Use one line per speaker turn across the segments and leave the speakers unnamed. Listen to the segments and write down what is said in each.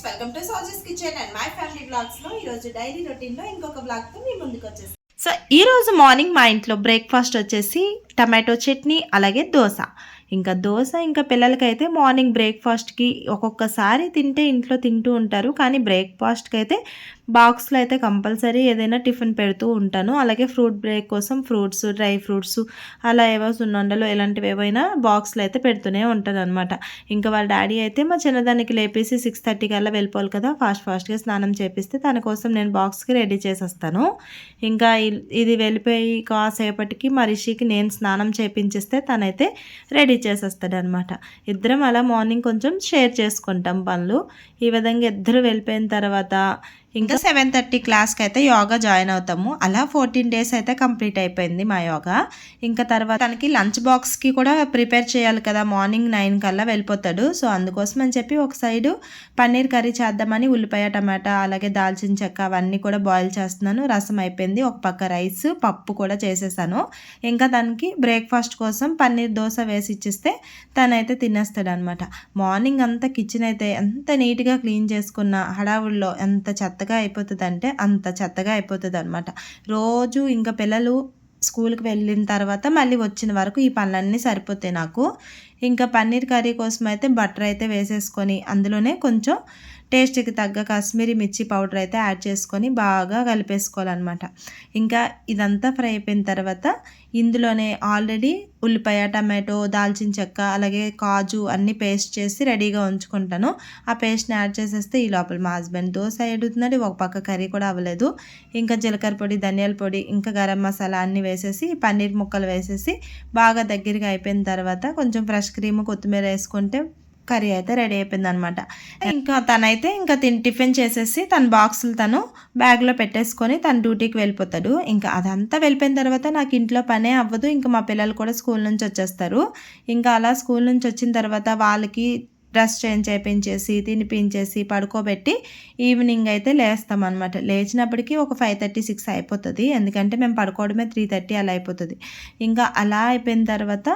Welcome to సోజెస్ kitchen and my family blogs లో ఈ రోజు డైలీ రొటీన్ లో ఇంకొక బ్లాగ్ తో మీ ముందుకు వచ్చేసి. సో ఈ రోజు మార్నింగ్ మా ఇంట్లో బ్రేక్ఫాస్ట్ వచ్చేసి టమాటో చట్నీ అలాగే దోశ. ఇంకా పిల్లలకైతే మార్నింగ్ బ్రేక్ఫాస్ట్కి ఒక్కొక్కసారి తింటే ఇంట్లో తింటూ ఉంటారు, కానీ బ్రేక్ఫాస్ట్కి అయితే బాక్స్లో అయితే కంపల్సరీ ఏదైనా టిఫిన్ పెడుతూ ఉంటాను. అలాగే ఫ్రూట్ బ్రేక్ కోసం ఫ్రూట్స్, డ్రై ఫ్రూట్స్ అలా ఏవో సున్నుండలు ఇలాంటివి ఏవైనా బాక్స్లో అయితే పెడుతూనే ఉంటాను అనమాట. ఇంకా వాళ్ళ డాడీ అయితే మా చిన్నదానికి లేపేసి 6:30 కల్లా వెళ్ళిపోవాలి కదా, ఫాస్ట్గా స్నానం చేపిస్తే తన కోసం నేను బాక్స్కి రెడీ చేసేస్తాను. ఇంకా ఇది వెళ్ళిపోయి కాసేపటికి మా రిషికి నేను స్నానం చేపించేస్తే తనైతే రెడీ చేసేస్తాడనమాట. ఇద్దరం అలా మార్నింగ్ కొంచెం షేర్ చేసుకుంటాం పనులు. ఈ విధంగా ఇద్దరు వెళ్ళిపోయిన తర్వాత ఇంకా 7:30 క్లాస్కి అయితే యోగా జాయిన్ అవుతాము. అలా 14 డేస్ అయితే కంప్లీట్ అయిపోయింది మా యోగా. ఇంకా తర్వాత తనకి లంచ్ బాక్స్కి కూడా ప్రిపేర్ చేయాలి కదా, మార్నింగ్ 9 కల్లా వెళ్ళిపోతాడు. సో అందుకోసం అని చెప్పి ఒక సైడు పన్నీర్ కర్రీ చేద్దామని ఉల్లిపాయ, టమాటా అలాగే దాల్చిన చెక్క అవన్నీ కూడా బాయిల్ చేస్తున్నాను. రసం అయిపోయింది, ఒక పక్క రైస్, పప్పు కూడా చేసేసాను. ఇంకా దానికి బ్రేక్ఫాస్ట్ కోసం పన్నీర్ దోశ వేసి ఇచ్చిస్తే తనైతే తినేస్తాడు అనమాట. మార్నింగ్ అంతా కిచెన్ అయితే ఎంత నీట్గా క్లీన్ చేసుకున్న హడావుల్లో ఎంత చెత్తగా అయిపోతుంది అంటే అంత చెత్తగా అయిపోతుంది అనమాట. రోజు ఇంకా పిల్లలు స్కూల్కి వెళ్ళిన తర్వాత మళ్ళీ వచ్చిన వరకు ఈ పనులన్నీ సరిపోతాయి నాకు. ఇంకా పన్నీర్ కర్రీ కోసం అయితే బటర్ అయితే వేసేసుకొని అందులోనే కొంచెం టేస్ట్కి తగ్గ కాశ్మీరీ మిర్చి పౌడర్ అయితే యాడ్ చేసుకొని బాగా కలిపేసుకోవాలన్నమాట. ఇంకా ఇదంతా ఫ్రై అయిపోయిన తర్వాత ఇందులోనే ఆల్రెడీ ఉల్లిపాయ, టమాటో, దాల్చిన చెక్క అలాగే కాజు అన్నీ పేస్ట్ చేసి రెడీగా ఉంచుకుంటాను. ఆ పేస్ట్ని యాడ్ చేసేస్తే ఈ లోపల మా హస్బెండ్ దోశ ఎడుతున్నాడు, ఒక పక్క కర్రీ కూడా అవ్వలేదు. ఇంకా జీలకర్ర పొడి, ధనియాల పొడి, ఇంకా గరం మసాలా అన్నీ వేసేసి పన్నీర్ ముక్కలు వేసేసి బాగా దగ్గరగా అయిపోయిన తర్వాత కొంచెం ఫ్రెష్ క్రీమ్, కొత్తిమీర వేసుకుంటే కర్రీ అయితే రెడీ అయిపోయింది అనమాట. ఇంకా తనైతే ఇంకా టిఫిన్ చేసేసి తన బాక్సులు తను బ్యాగ్లో పెట్టేసుకొని తన డ్యూటీకి వెళ్ళిపోతాడు. ఇంకా అదంతా వెళ్ళిపోయిన తర్వాత నాకు ఇంట్లో పనే అవ్వదు. ఇంకా మా పిల్లలు కూడా స్కూల్ నుంచి వచ్చేస్తారు. ఇంకా అలా స్కూల్ నుంచి వచ్చిన తర్వాత వాళ్ళకి డ్రెస్ చేంజ్ చేయించేసి తినిపించేసి పడుకోబెట్టి ఈవినింగ్ అయితే లేస్తామన్నమాట. లేచినప్పటికీ ఒక 5:30, 6 అయిపోతుంది. ఎందుకంటే మేము పడుకోవడమే 3:30 అలా అయిపోతుంది. ఇంకా అలా అయిపోయిన తర్వాత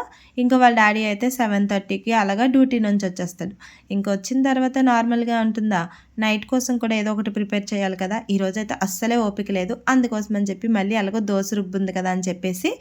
ఇంకా వాళ్ళ డాడీ అయితే 7:30కి అలాగా డ్యూటీ నుంచి వచ్చేస్తాడు. ఇంకా వచ్చిన తర్వాత నార్మల్గా ఉంటుందా, నైట్ కోసం కూడా ఏదో ఒకటి ప్రిపేర్ చేయాలి కదా. ఈరోజు అయితే అస్సలే ఓపిక లేదు. అందుకోసం అని చెప్పి మళ్ళీ అలాగో దోశ రుబ్బుంది కదా అని చెప్పేసి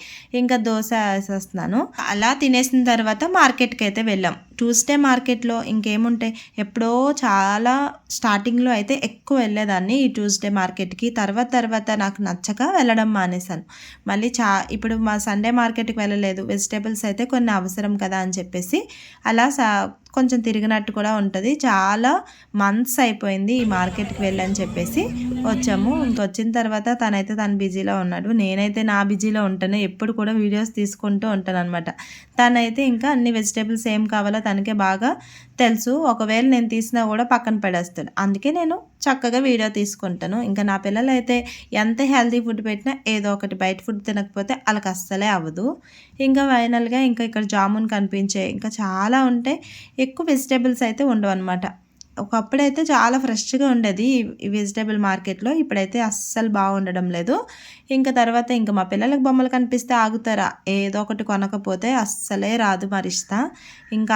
ఇంకా దోశ వేసేస్తున్నాను. అలా తినేసిన తర్వాత మార్కెట్కి అయితే వెళ్ళాం. ట్యూస్డే మార్కెట్లో ఇంకేముంటాయి, ఎప్పుడో చాలా స్టార్టింగ్లో అయితే ఎక్కువ వెళ్ళేదాన్ని ఈ ట్యూస్డే మార్కెట్కి. తర్వాత నాకు నచ్చక వెళ్ళడం మానేశాను. మళ్ళీ ఇప్పుడు మా సండే మార్కెట్కి వెళ్ళలేదు, వెజిటేబుల్స్ అయితే కొన్ని అవసరం కదా అని చెప్పేసి అలా కొంచెం తిరిగినట్టు కూడా ఉంటుంది. చాలా మంత్స్ అయిపోయింది ఈ మార్కెట్కి వెళ్ళని చెప్పేసి వచ్చాము. ఇంకొచ్చిన తర్వాత తనైతే తను బిజీలో ఉన్నాడు, నేనైతే నా బిజీలో ఉంటాను. ఎప్పుడు కూడా వీడియోస్ తీసుకుంటూ ఉంటాను అనమాట. తనైతే ఇంకా అన్ని వెజిటేబుల్స్ ఏం కావాలో తనకే బాగా తెలుసు. ఒకవేళ నేను తీసినా కూడా పక్కన పడేస్తాడు. అందుకే నేను చక్కగా వీడియో తీసుకుంటాను. ఇంకా నా పిల్లలు అయితే ఎంత హెల్తీ ఫుడ్ పెట్టినా ఏదో ఒకటి బయట ఫుడ్ తినకపోతే వాళ్ళకి అస్సలే అవ్వదు. ఇంకా ఫైనల్గా ఇంకా ఇక్కడ జామున్ కనిపించే ఇంకా చాలా ఉంటాయి. ఎక్కువ వెజిటేబుల్స్ అయితే ఉండవు అనమాట. ఒకప్పుడైతే చాలా ఫ్రెష్గా ఉండేది ఈ వెజిటేబుల్ మార్కెట్లో, ఇప్పుడైతే అస్సలు బాగుండడం లేదు. ఇంకా తర్వాత ఇంకా మా పిల్లలకు బొమ్మలు కనిపిస్తే ఆగుతారా, ఏదో ఒకటి కొనకపోతే అస్సలే రాదు మా రిష్తా. ఇంకా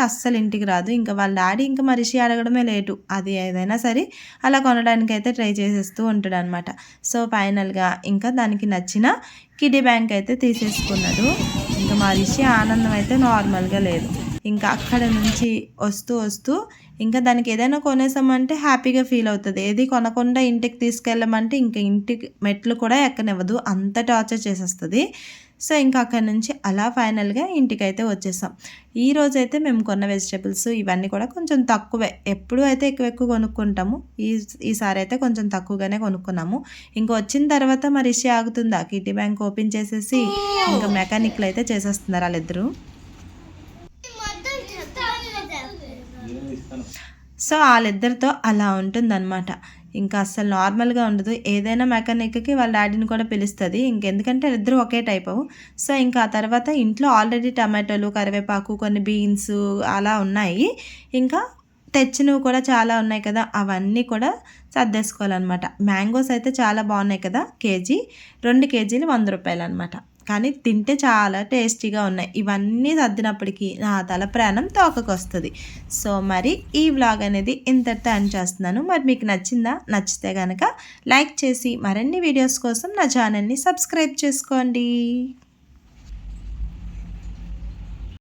అస్సలు ఇంటికి రాదు. ఇంకా వాళ్ళ డాడీ ఇంకా మా రిషి అడగడమే లేటు, అది ఏదైనా సరే అలా కొనడానికి అయితే ట్రై చేసేస్తూ ఉంటాడు అనమాట. సో ఫైనల్గా ఇంకా దానికి నచ్చిన కిడ్డీ బ్యాంక్ అయితే తీసేసుకున్నాడు. ఇంకా మా రిషి ఆనందం అయితే నార్మల్గా లేదు. ఇంకా అక్కడ నుంచి వస్తూ ఇంకా దానికి ఏదైనా కొనేసామంటే హ్యాపీగా ఫీల్ అవుతుంది. ఏది కొనకుండా ఇంటికి తీసుకెళ్ళమంటే ఇంకా ఇంటికి మెట్లు కూడా ఎక్కనివ్వదు, అంత టార్చర్ చేసేస్తుంది. సో ఇంకా అక్కడ నుంచి అలా ఫైనల్గా ఇంటికైతే వచ్చేసాం. ఈరోజైతే మేము కొన్న వెజిటేబుల్స్ ఇవన్నీ కూడా కొంచెం తక్కువే. ఎప్పుడు అయితే ఎక్కువ కొనుక్కుంటాము, ఈసారి అయితే కొంచెం తక్కువగానే కొనుక్కున్నాము. ఇంకా వచ్చిన తర్వాత మరి రిషి ఆగుతుందా, కిడ్డీ బ్యాంక్ ఓపెన్ చేసేసి ఇంకా మెకానిక్లు అయితే చేసేస్తున్నారు వాళ్ళిద్దరూ. సో వాళ్ళిద్దరితో అలా ఉంటుందన్నమాట. ఇంకా అస్సలు నార్మల్గా ఉండదు. ఏదైనా మెకానిక్కి వాళ్ళ డాడీని కూడా పిలుస్తుంది, ఇంకెందుకంటే ఇద్దరు ఒకే టైపు. సో ఇంకా ఆ తర్వాత ఇంట్లో ఆల్రెడీ టమాటోలు, కరివేపాకు, కొన్ని బీన్స్ అలా ఉన్నాయి. ఇంకా తెచ్చినవి కూడా చాలా ఉన్నాయి కదా, అవన్నీ కూడా సర్దేసుకోవాలన్నమాట. మ్యాంగోస్ అయితే చాలా బాగున్నాయి కదా, కేజీ 2 కేజీలు 100 రూపాయలు అనమాట. కానీ తింటే చాలా టేస్టీగా ఉన్నాయి. ఇవన్నీ సర్దినప్పటికీ నా తల ప్రాణం తోకకొస్తుంది. సో మరి ఈ వ్లాగ్ అనేది ఇంతటితో ఎండ్ చేస్తున్నాను. మరి మీకు నచ్చిందా? నచ్చితే కనుక లైక్ చేసి మరిన్ని వీడియోస్ కోసం నా ఛానల్ని సబ్స్క్రైబ్ చేసుకోండి.